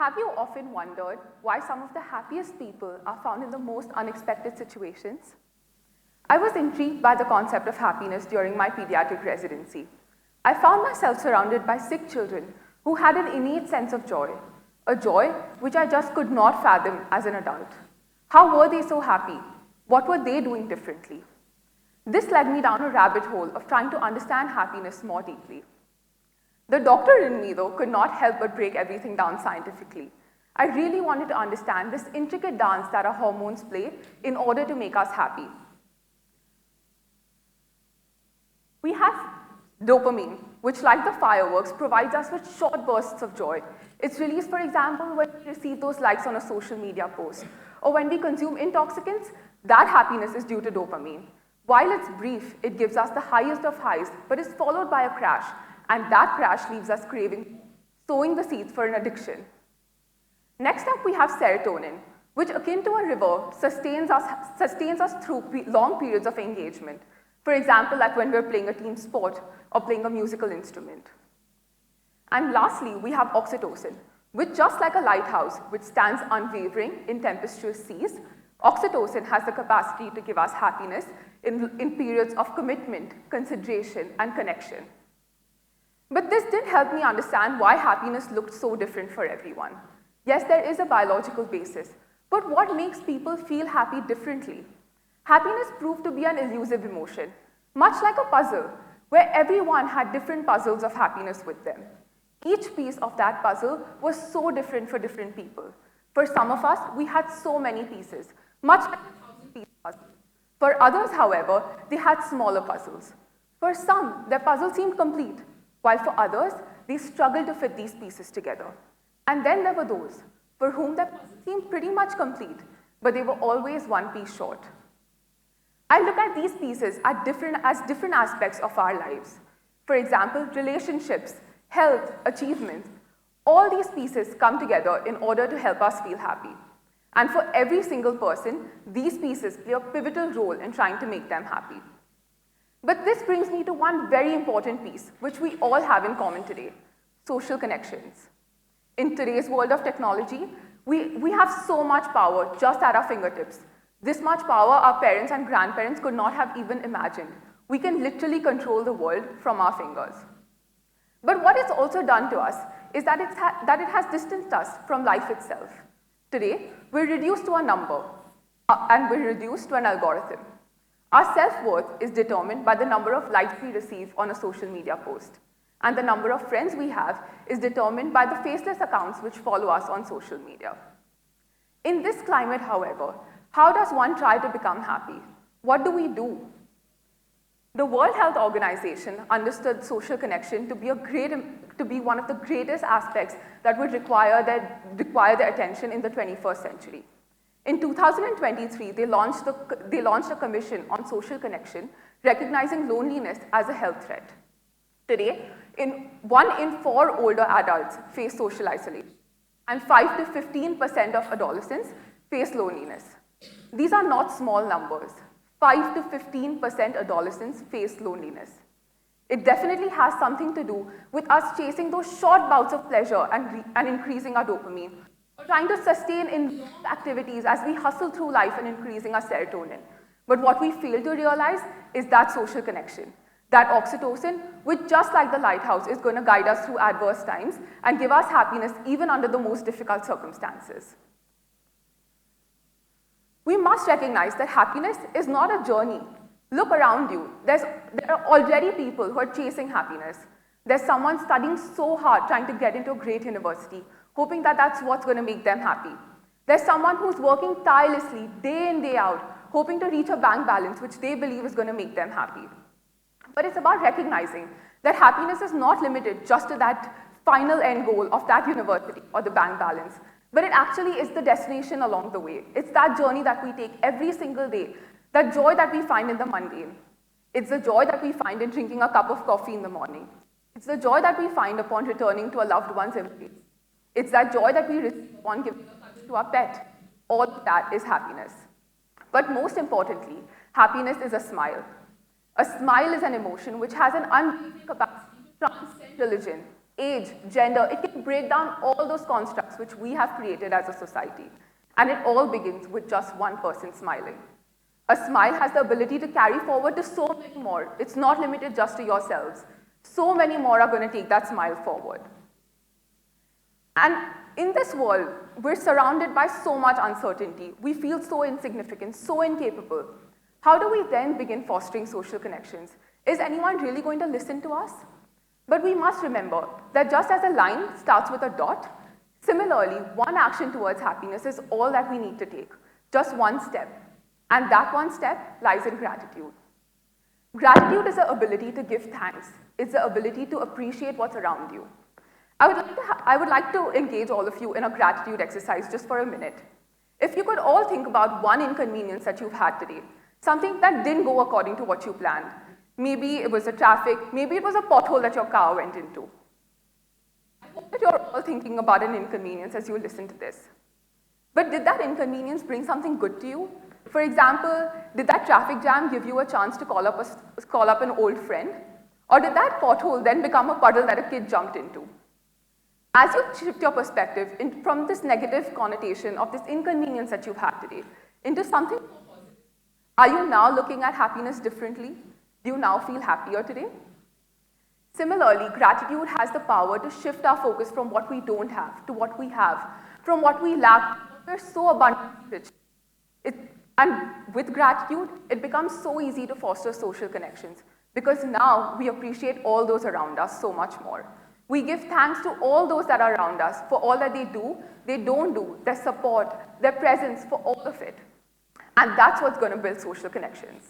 Have you often wondered why some of the happiest people are found in the most unexpected situations? I was intrigued by the concept of happiness during my pediatric residency. I found myself surrounded by sick children who had an innate sense of joy, a joy which I just could not fathom as an adult. How were they so happy? What were they doing differently? This led me down a rabbit hole of trying to understand happiness more deeply. The doctor in me, though, could not help but break everything down scientifically. I really wanted to understand this intricate dance that our hormones play in order to make us happy. We have dopamine, which, like the fireworks, provides us with short bursts of joy. It's released, for example, when we receive those likes on a social media post, or when we consume intoxicants. That happiness is due to dopamine. While it's brief, it gives us the highest of highs, but is followed by a crash, and that crash leaves us craving, sowing the seeds for an addiction. Next up, we have serotonin, which, akin to a river, sustains us through long periods of engagement. For example, like when we're playing a team sport or playing a musical instrument. And lastly, we have oxytocin, which, just like a lighthouse, which stands unwavering in tempestuous seas, oxytocin has the capacity to give us happiness in periods of commitment, consideration, and connection. But this didn't help me understand why happiness looked so different for everyone. Yes, there is a biological basis, but what makes people feel happy differently? Happiness proved to be an elusive emotion, much like a puzzle, where everyone had different puzzles of happiness with them. Each piece of that puzzle was so different for different people. For some of us, we had so many pieces, much like a 1,000-piece puzzle. For others, however, they had smaller puzzles. For some, their puzzle seemed complete, while for others, they struggled to fit these pieces together. And then there were those for whom their puzzle seemed pretty much complete, but they were always one piece short. I look at these pieces as different aspects of our lives. For example, relationships, health, achievements. All these pieces come together in order to help us feel happy. And for every single person, these pieces play a pivotal role in trying to make them happy. But this brings me to one very important piece, which we all have in common today: social connections. In today's world of technology, we have so much power just at our fingertips. This much power our parents and grandparents could not have even imagined. We can literally control the world from our fingers. But what it's also done to us is that it has distanced us from life itself. Today, we're reduced to a number, and we're reduced to an algorithm. Our self-worth is determined by the number of likes we receive on a social media post, and the number of friends we have is determined by the faceless accounts which follow us on social media. In this climate, however, how does one try to become happy? What do we do? The World Health Organization understood social connection to be one of the greatest aspects that would require their attention in the 21st century. In 2023, they launched a commission on social connection, recognizing loneliness as a health threat. Today, 1 in 4 older adults face social isolation, and 5 to 15% of adolescents face loneliness. These are not small numbers. 5 to 15% adolescents face loneliness. It definitely has something to do with us chasing those short bouts of pleasure and increasing our dopamine, or trying to sustain in long activities as we hustle through life and increasing our serotonin. But what we fail to realize is that social connection, that oxytocin, which, just like the lighthouse, is going to guide us through adverse times and give us happiness even under the most difficult circumstances. We must recognize that happiness is not a journey. Look around you. There are already people who are chasing happiness. There's someone studying so hard trying to get into a great university, hoping that that's what's going to make them happy. There's someone who's working tirelessly day in, day out, hoping to reach a bank balance which they believe is going to make them happy. But it's about recognizing that happiness is not limited just to that final end goal of that university or the bank balance, but it actually is the destination along the way. It's that journey that we take every single day, that joy that we find in the mundane. It's the joy that we find in drinking a cup of coffee in the morning. It's the joy that we find upon returning to a loved one's embrace. It's that joy that we receive upon giving a cuddle to our pet. All of that is happiness. But most importantly, happiness is a smile. A smile is an emotion which has an unbelievable capacity to transcend religion, age, gender. It can break down all those constructs which we have created as a society. And it all begins with just one person smiling. A smile has the ability to carry forward to so many more. It's not limited just to yourselves. So many more are going to take that smile forward. And in this world, we're surrounded by so much uncertainty. We feel so insignificant, so incapable. How do we then begin fostering social connections? Is anyone really going to listen to us? But we must remember that just as a line starts with a dot, similarly, one action towards happiness is all that we need to take, just one step. And that one step lies in gratitude. Gratitude is the ability to give thanks. It's the ability to appreciate what's around you. I would like to engage all of you in a gratitude exercise just for a minute. If you could all think about one inconvenience that you've had today, something that didn't go according to what you planned. Maybe it was the traffic, maybe it was a pothole that your car went into. I hope that you're all thinking about an inconvenience as you listen to this. But did that inconvenience bring something good to you? For example, did that traffic jam give you a chance to call up an old friend? Or did that pothole then become a puddle that a kid jumped into? As you shift your perspective from this negative connotation of this inconvenience that you've had today into something more positive, are you now looking at happiness differently? Do you now feel happier today? Similarly, gratitude has the power to shift our focus from what we don't have to what we have, from what we lack to what we're so abundantly rich. And with gratitude, it becomes so easy to foster social connections because now we appreciate all those around us so much more. We give thanks to all those that are around us for all that they do, they don't do, their support, their presence, for all of it. And that's what's going to build social connections.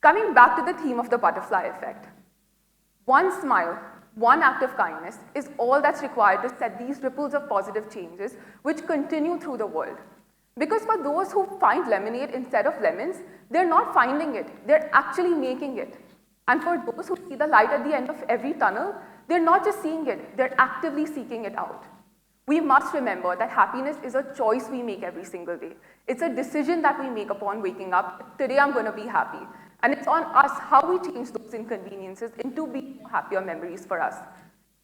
Coming back to the theme of the butterfly effect, one smile, one act of kindness is all that's required to set these ripples of positive changes which continue through the world. Because for those who find lemonade instead of lemons, they're not finding it, they're actually making it. And for those who see the light at the end of every tunnel, they're not just seeing it, they're actively seeking it out. We must remember that happiness is a choice we make every single day. It's a decision that we make upon waking up. Today I'm going to be happy. And it's on us how we change those inconveniences into being happier memories for us.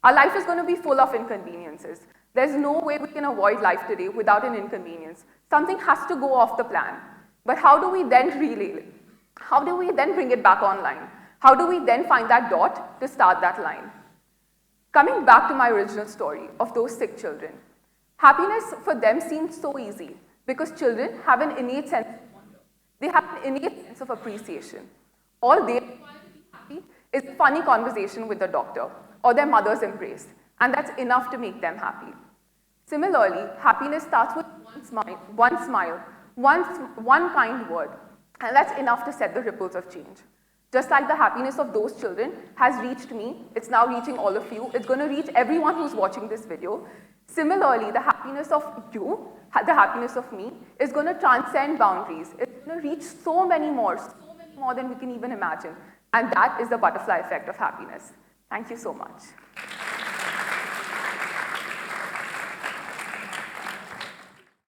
Our life is going to be full of inconveniences. There's no way we can avoid life today without an inconvenience. Something has to go off the plan. But how do we then relay it? How do we then bring it back online? How do we then find that dot to start that line? Coming back to my original story of those sick children, happiness for them seemed so easy because children have an innate sense of wonder. They have an innate sense of appreciation. All they require to be happy is a funny conversation with the doctor or their mother's embrace, and that's enough to make them happy. Similarly, happiness starts with one smile, one kind word, and that's enough to set the ripples of change. Just like the happiness of those children has reached me, it's now reaching all of you, it's going to reach everyone who's watching this video. Similarly, the happiness of you, the happiness of me, is going to transcend boundaries. It's going to reach so many more than we can even imagine. And that is the butterfly effect of happiness. Thank you so much.